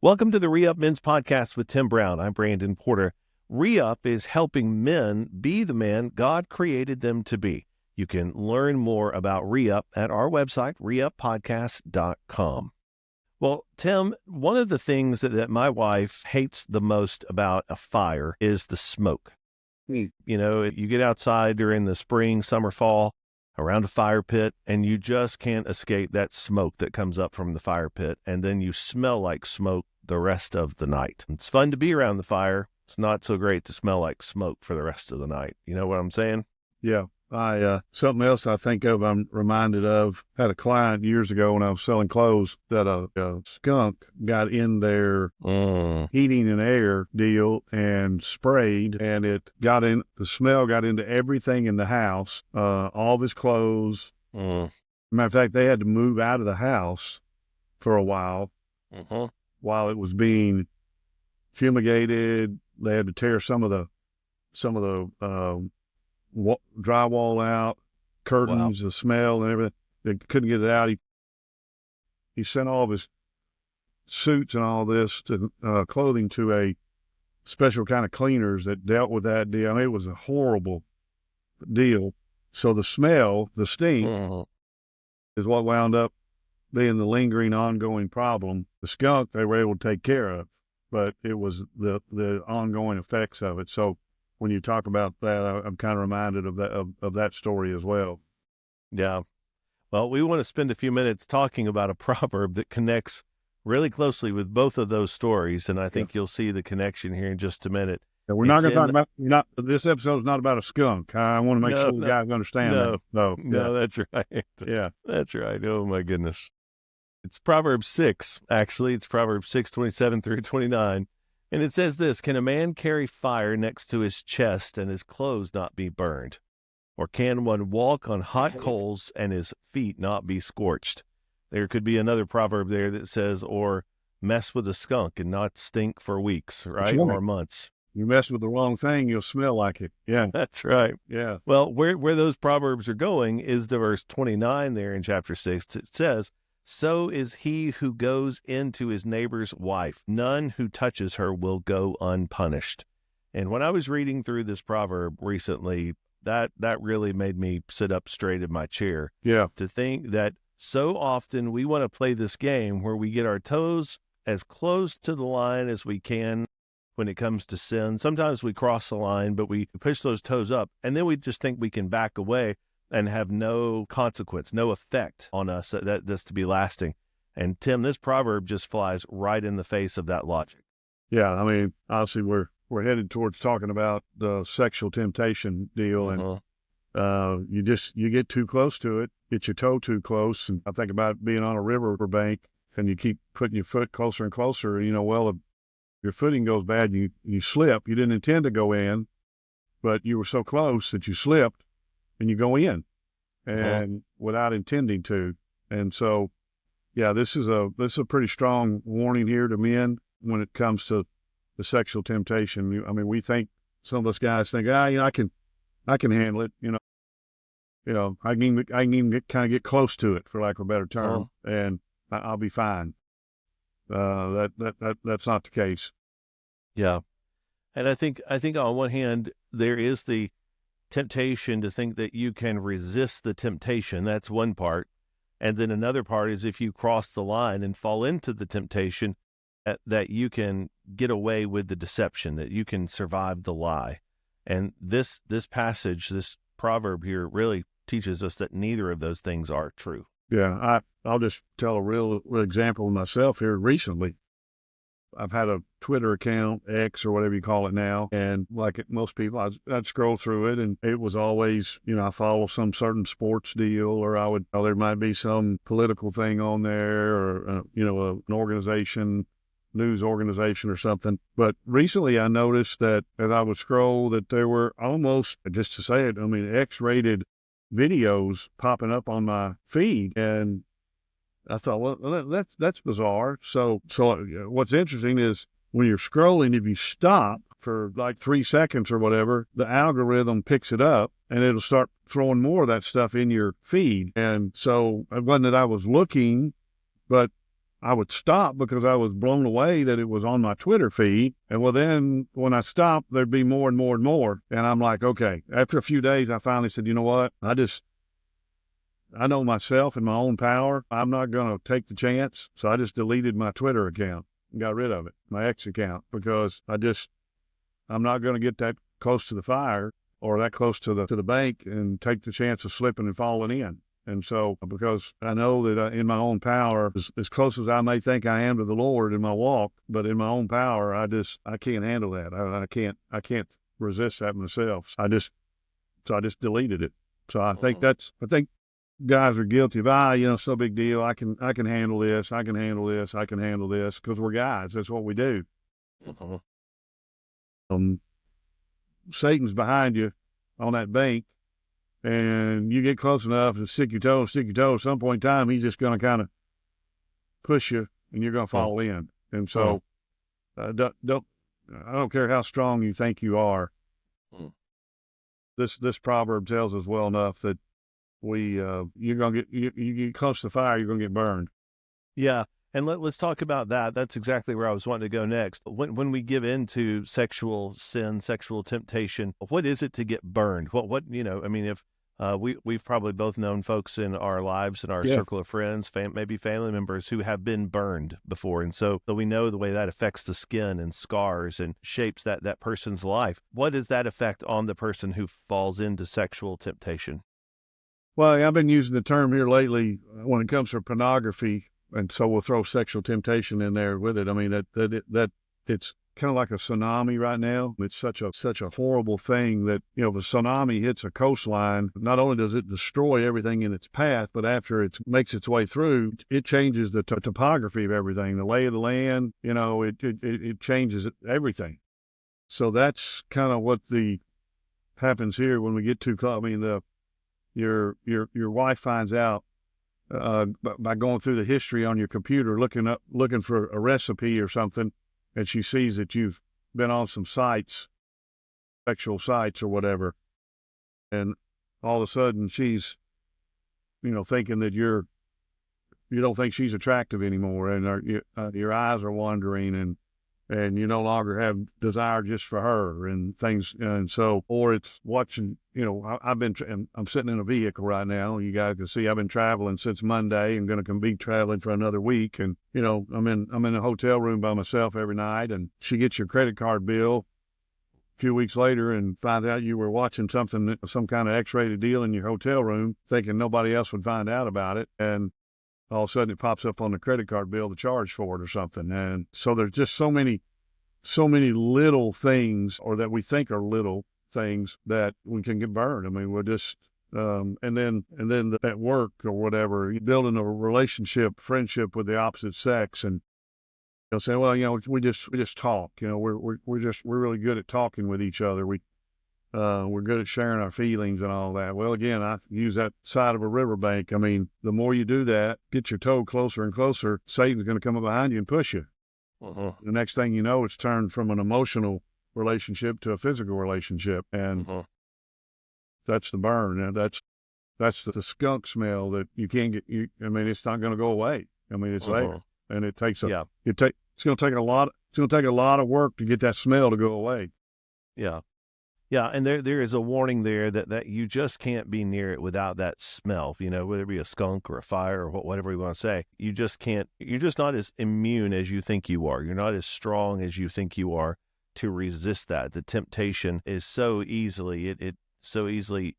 Welcome to the Re-Up Men's Podcast with Tim Brown. I'm Brandon Porter. Re-Up is helping men be the man God created them to be. You can learn more about Re-Up at our website, ReUpPodcast.com. Well, Tim, one of the things that my wife hates the most about a fire is the smoke. You know, you get outside during the spring, summer, fall, around a fire pit, and you just can't escape that smoke that comes up from the fire pit, and then you smell like smoke the rest of the night. It's fun to be around the fire. It's not so great to smell like smoke for the rest of the night. You know what I'm saying? Yeah. Something else I think of, I'm reminded of, had a client years ago when I was selling clothes that a skunk got in their heating and air deal and sprayed, and the smell got into everything in the house, all of his clothes. Matter of fact, they had to move out of the house for a while it was being fumigated. They had to tear some of the drywall out, curtains, The smell and everything. They couldn't get it out. He sent all of his suits and all this clothing to a special kind of cleaners that dealt with that deal. I mean, it was a horrible deal. So the smell, the stink, is what wound up being the lingering, ongoing problem. The skunk they were able to take care of, but it was the ongoing effects of it. So when you talk about that, I'm kind of reminded of that story as well. Yeah. Well, we want to spend a few minutes talking about a proverb that connects really closely with both of those stories, and I think you'll see the connection here in just a minute. Yeah, we're not going to talk about, this episode is not about a skunk. I want to make sure the guys understand that. No, that's right. Yeah. That's right. Oh, my goodness. It's Proverbs 6, actually. It's Proverbs 6:27 through 29. And it says this: can a man carry fire next to his chest and his clothes not be burned? Or can one walk on hot coals and his feet not be scorched? There could be another proverb there that says, or mess with a skunk and not stink for weeks, right? Or months. You mess with the wrong thing, you'll smell like it. Yeah. That's right. Yeah. Well, where those proverbs are going is to verse 29 there in chapter 6. It says, so is he who goes into his neighbor's wife. None who touches her will go unpunished. And when I was reading through this proverb recently, that really made me sit up straight in my chair. Yeah. To think that so often we want to play this game where we get our toes as close to the line as we can when it comes to sin. Sometimes we cross the line, but we push those toes up, and then we just think we can back away and have no consequence, no effect on us that's to be lasting. And Tim, this proverb just flies right in the face of that logic. Yeah, I mean, obviously we're headed towards talking about the sexual temptation deal, and you get too close to it, get your toe too close. And I think about being on a river bank, and you keep putting your foot closer and closer. Your footing goes bad, you slip. You didn't intend to go in, but you were so close that you slipped. And you go in, and without intending to. And so, yeah, this is a pretty strong warning here to men when it comes to the sexual temptation. I mean, we think, some of us guys think, I can handle it. I can even kind of get close to it, for lack of a better term, and I'll be fine. That's not the case. Yeah, and I think on one hand there is the temptation to think that you can resist the temptation. That's one part. And then another part is if you cross the line and fall into the temptation, that you can get away with the deception, that you can survive the lie. And this passage, this proverb here, really teaches us that neither of those things are true. Yeah, I'll just tell a real example of myself here recently. I've had a Twitter account, X or whatever you call it now, and like most people, I'd scroll through it, and it was always, I follow some certain sports deal, or there might be some political thing on there, or an organization, news organization or something. But recently I noticed that as I would scroll, that there were almost, just to say it, X-rated videos popping up on my feed, and I thought, well, that's bizarre. So what's interesting is when you're scrolling, if you stop for like 3 seconds or whatever, the algorithm picks it up and it'll start throwing more of that stuff in your feed. And so it wasn't that I was looking, but I would stop because I was blown away that it was on my Twitter feed. And well, then when I stopped, there'd be more and more and more. And I'm like, okay, after a few days, I finally said, you know what? I know myself and my own power. I'm not going to take the chance. So I just deleted my Twitter account and got rid of it, my X account, because I'm not going to get that close to the fire or that close to the bank and take the chance of slipping and falling in. And so, because I know that in my own power, as close as I may think I am to the Lord in my walk, but in my own power, I can't handle that. I can't resist that myself. So I just deleted it. So I think guys are guilty of, it's no big deal. I can handle this. I can handle this. I can handle this, because we're guys. That's what we do. Satan's behind you on that bank, and you get close enough to stick your toe. At some point in time, he's just going to kind of push you, and you're going to fall in. And so, I don't care how strong you think you are. This proverb tells us well enough that you're going to you get close to the fire, you're going to get burned. Yeah. And let's talk about that. That's exactly where I was wanting to go next. When we give into sexual sin, sexual temptation, what is it to get burned? If we've probably both known folks in our lives, in our circle of friends, maybe family members who have been burned before. And so we know the way that affects the skin and scars and shapes that person's life. What is that effect on the person who falls into sexual temptation? Well, I've been using the term here lately when it comes to pornography. And so we'll throw sexual temptation in there with it. I mean, that it's kind of like a tsunami right now. It's such a horrible thing that, if a tsunami hits a coastline, not only does it destroy everything in its path, but after it makes its way through, it changes the topography of everything, the lay of the land. It changes everything. So that's kind of what happens here when we get too close. I mean, your wife finds out by going through the history on your computer, looking for a recipe or something, and she sees that you've been on some sites, sexual sites or whatever, and all of a sudden she's, thinking that you don't think she's attractive anymore, and your eyes are wandering, and you no longer have desire just for her and things. And so, or it's watching, I'm sitting in a vehicle right now. You guys can see I've been traveling since Monday and going to be traveling for another week. And, I'm in a hotel room by myself every night, and she gets your credit card bill a few weeks later and finds out you were watching some kind of X-rated deal in your hotel room, thinking nobody else would find out about it. And all of a sudden it pops up on the credit card bill to charge for it or something. And so there's just so many little things, or that we think are little things, that we can get burned. I mean, we're just, and then at work or whatever, building a friendship with the opposite sex, and saying, well, we just talk. We're really good at talking with each other. We're good at sharing our feelings and all that. Well, again, I use that side of a riverbank. I mean, the more you do that, get your toe closer and closer, Satan's going to come up behind you and push you. The next thing you know, it's turned from an emotional relationship to a physical relationship. And that's the burn. And that's the skunk smell that you can't get. It's not going to go away. I mean, it's there. And it takes it's going to take a lot of work to get that smell to go away. Yeah. Yeah, and there is a warning there that you just can't be near it without that smell, whether it be a skunk or a fire or whatever we want to say. You just can't, you're just not as immune as you think you are. You're not as strong as you think you are to resist that. The temptation is so easily, it so easily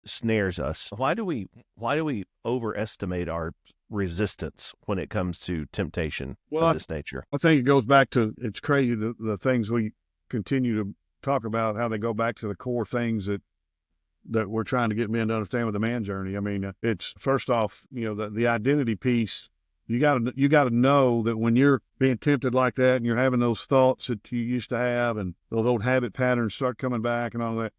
snares us. Why do we overestimate our resistance when it comes to temptation of this nature? I think it goes back to, it's crazy, the things we continue to talk about, how they go back to the core things that we're trying to get men to understand with the man journey. I mean, it's first off, the identity piece. You got to know that when you're being tempted like that and you're having those thoughts that you used to have and those old habit patterns start coming back and all that,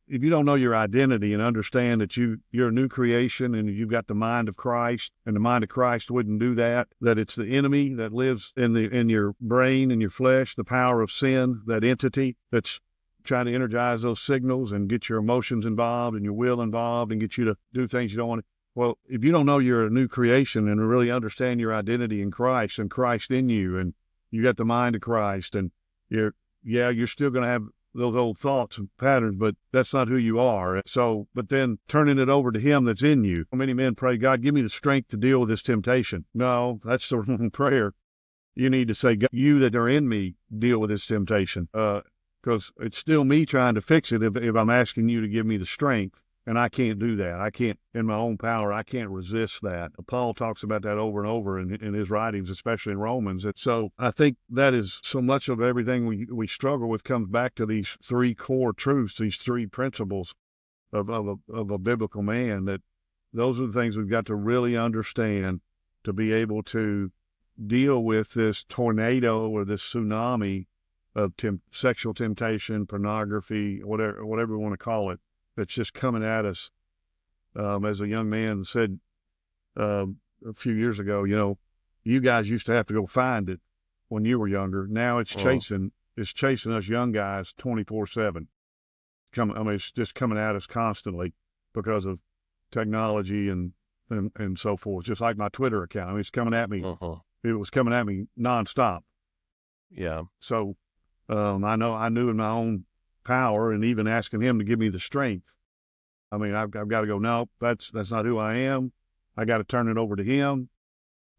if you don't know your identity and understand that you're a new creation and you've got the mind of Christ, and the mind of Christ wouldn't do that it's the enemy that lives in your brain and your flesh, the power of sin, that entity that's trying to energize those signals and get your emotions involved and your will involved and get you to do things you don't want to. Well, if you don't know you're a new creation and really understand your identity in Christ and Christ in you, and you got the mind of Christ, and you're still going to have those old thoughts and patterns, but that's not who you are. So, but then turning it over to Him that's in you. Many men pray, God, give me the strength to deal with this temptation. No, that's the wrong prayer. You need to say, God, you that are in me, deal with this temptation. Because it's still me trying to fix it if I'm asking you to give me the strength. And I can't do that. I can't, in my own power, I can't resist that. Paul talks about that over and over in his writings, especially in Romans. And so I think that is so much of everything we struggle with comes back to these three core truths, these three principles of a biblical man, that those are the things we've got to really understand to be able to deal with this tornado or this tsunami of sexual temptation, pornography, whatever we want to call it, that's just coming at us. As a young man said a few years ago, you guys used to have to go find it when you were younger. Now it's chasing us young guys 24/7. It's just coming at us constantly because of technology and so forth. Just like my Twitter account, it's coming at me. It was coming at me nonstop. Yeah. So I knew in my own power, and even asking Him to give me the strength. I've got to go, no, that's not who I am. I got to turn it over to Him.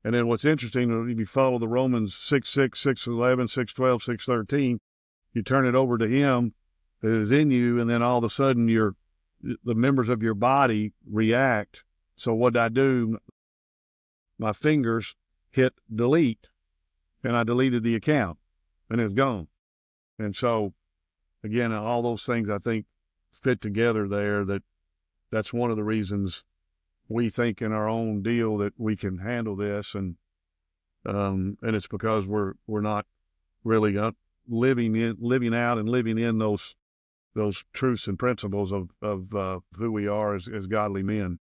And then what's interesting, if you follow the Romans 6:6, 6:11, 6:12, 6:13, you turn it over to Him that is in you, and then all of a sudden the members of your body react. So what did I do? My fingers hit delete, and I deleted the account, and it's gone. And so, again, all those things I think fit together there. That's one of the reasons we think in our own deal that we can handle this, and it's because we're not really living out and living in those truths and principles of who we are as godly men.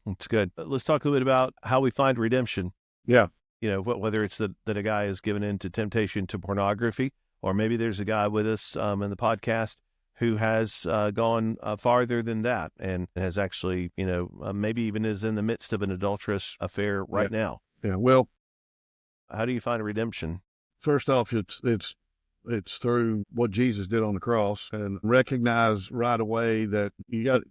That's good. Let's talk a little bit about how we find redemption. Yeah. Whether it's that a guy is given into temptation to pornography, or maybe there's a guy with us in the podcast who has gone farther than that and has actually, maybe even is in the midst of an adulterous affair right now. Yeah. Well, how do you find redemption? First off, it's through what Jesus did on the cross, and recognize right away that you got.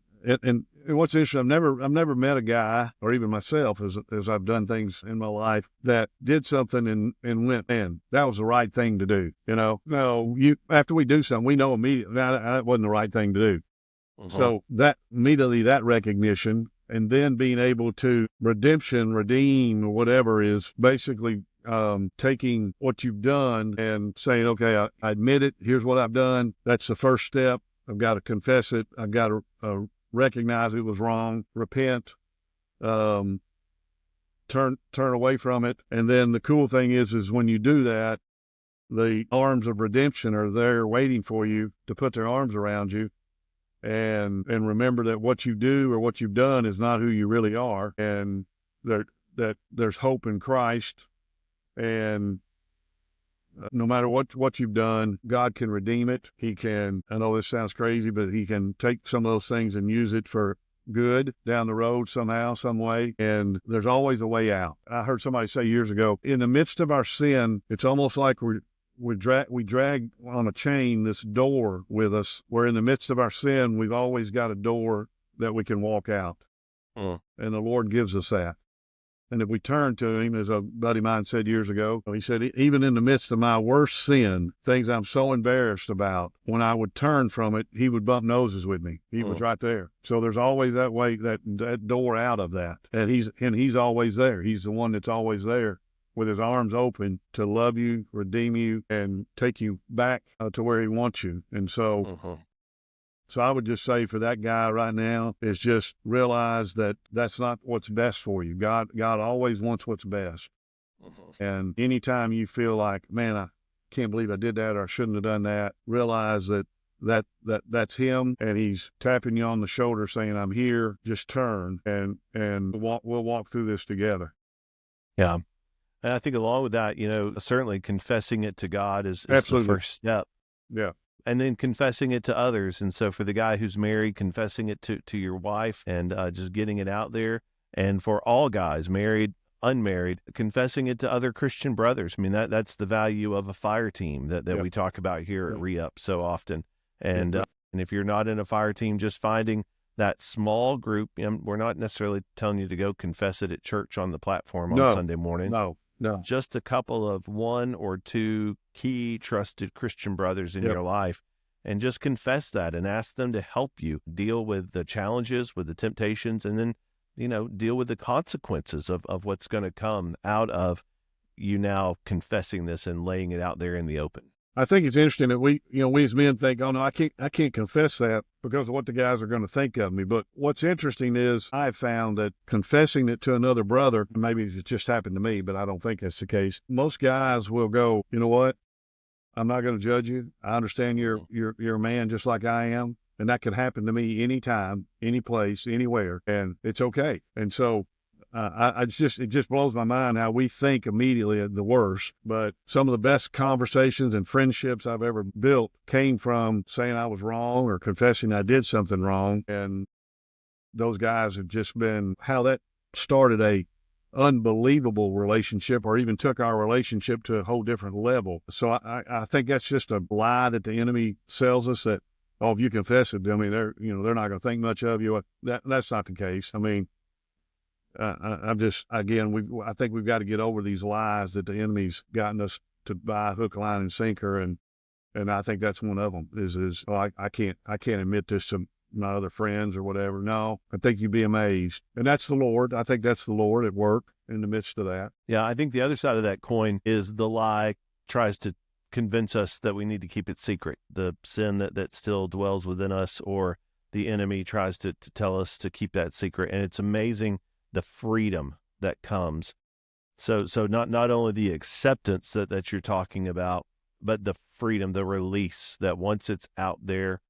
And what's interesting, I've never met a guy, or even myself, as I've done things in my life, that did something and went, man, that was the right thing to do. No, after we do something, we know immediately that wasn't the right thing to do. So that immediately, that recognition, and then being able to redeem, or whatever, is basically taking what you've done and saying, okay, I admit it. Here's what I've done. That's the first step. I've got to confess it. I've got to recognize it was wrong, repent, turn away from it. And then the cool thing is when you do that, the arms of redemption are there waiting for you to put their arms around you. And remember that what you do or what you've done is not who you really are, and that there's hope in Christ. And no matter what you've done, God can redeem it. He can, I know this sounds crazy, but He can take some of those things and use it for good down the road somehow, some way. And there's always a way out. I heard somebody say years ago, in the midst of our sin, it's almost like we drag on a chain this door with us, where in the midst of our sin, we've always got a door that we can walk out. And the Lord gives us that. And if we turn to Him, as a buddy of mine said years ago, he said, even in the midst of my worst sin, things I'm so embarrassed about, when I would turn from it, He would bump noses with me. He was right there. So there's always that way, that door out of that. And He's always there. He's the one that's always there, with His arms open to love you, redeem you, and take you back to where He wants you. And so So I would just say for that guy right now is just realize that that's not what's best for you. God always wants what's best. And anytime you feel like, man, I can't believe I did that, or I shouldn't have done that, realize that's Him, and He's tapping you on the shoulder saying, I'm here, just turn, and we'll walk through this together. Yeah. And I think along with that, certainly confessing it to God is the Absolutely. first step. Yeah. and then confessing it to others. And so for the guy who's married, confessing it to your wife and just getting it out there. And for all guys, married, unmarried, confessing it to other Christian brothers. I mean, that's the value of a fire team that Yeah. we talk about here at Yeah. Re-Up so often. And, Yeah. and if you're not in a fire team, just finding that small group. We're not necessarily telling you to go confess it at church on the platform on No, Sunday morning. no. Just a couple of one or two key trusted Christian brothers in Yep. your life, and just confess that and ask them to help you deal with the challenges, with the temptations, and then, deal with the consequences of what's going to come out of you now confessing this and laying it out there in the open. I think it's interesting that we as men think, oh no, I can't confess that because of what the guys are going to think of me. But what's interesting is I've found that confessing it to another brother, maybe it just happened to me, but I don't think that's the case. Most guys will go, you know what? I'm not going to judge you. I understand you're a man just like I am, and that could happen to me anytime, any place, anywhere, and it's okay. And so it just blows my mind how we think immediately of the worst. But some of the best conversations and friendships I've ever built came from saying I was wrong or confessing I did something wrong. And those guys have just been how that started a unbelievable relationship, or even took our relationship to a whole different level. So I think that's just a lie that the enemy sells us, that, oh, if you confess it, I mean, they're not going to think much of you. That's not the case. I mean, I think we've got to get over these lies that the enemy's gotten us to buy hook, line, and sinker, and I think that's one of them. Is I can't admit this to my other friends or whatever. No, I think you'd be amazed, and that's the Lord. I think that's the Lord at work in the midst of that. Yeah, I think the other side of that coin is the lie tries to convince us that we need to keep it secret. The sin that still dwells within us, or the enemy tries to tell us to keep that secret. And it's amazing the freedom that comes. So not only the acceptance that you're talking about, but the freedom, the release that once it's out there,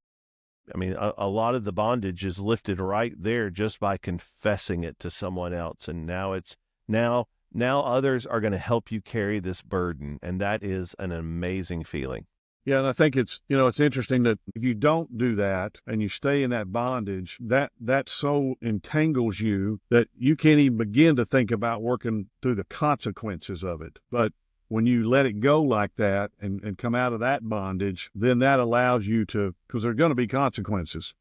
I mean, a lot of the bondage is lifted right there just by confessing it to someone else. And now others are going to help you carry this burden. And that is an amazing feeling. Yeah, and I think it's interesting that if you don't do that and you stay in that bondage, that so entangles you that you can't even begin to think about working through the consequences of it. But when you let it go like that and come out of that bondage, then that allows you to, because there are going to be consequences.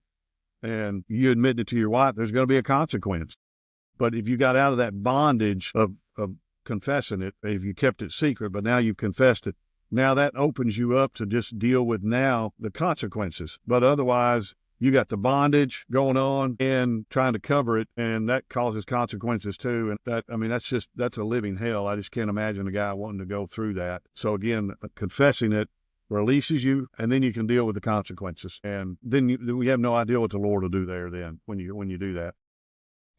And you admit it to your wife, there's going to be a consequence. But if you got out of that bondage of confessing it, if you kept it secret, but now you've confessed it, now that opens you up to just deal with now the consequences. But otherwise, you got the bondage going on and trying to cover it, and that causes consequences too. And that's a living hell. I just can't imagine a guy wanting to go through that. So again, confessing it releases you, and then you can deal with the consequences. And then we have no idea what the Lord will do there then when you do that.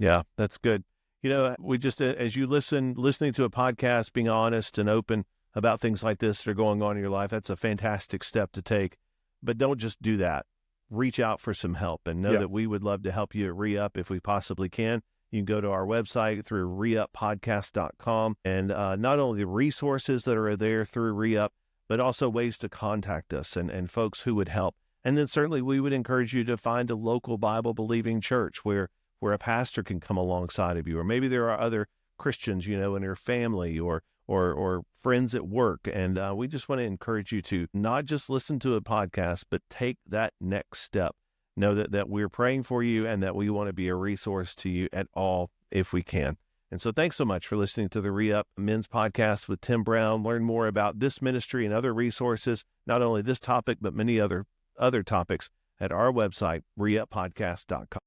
Yeah, that's good. We just, as you listening to a podcast, being honest and open about things like this that are going on in your life, that's a fantastic step to take. But don't just do that. Reach out for some help, and know that we would love to help you at Re-Up if we possibly can. You can go to our website through reuppodcast.com, and not only the resources that are there through Re-Up, but also ways to contact us and folks who would help. And then certainly we would encourage you to find a local Bible-believing church where a pastor can come alongside of you, or maybe there are other Christians, in your family or friends at work. And we just want to encourage you to not just listen to a podcast, but take that next step. Know that we're praying for you and that we want to be a resource to you at all if we can. And so thanks so much for listening to the Re-Up Men's Podcast with Tim Brown. Learn more about this ministry and other resources, not only this topic, but many other topics at our website, reuppodcast.com.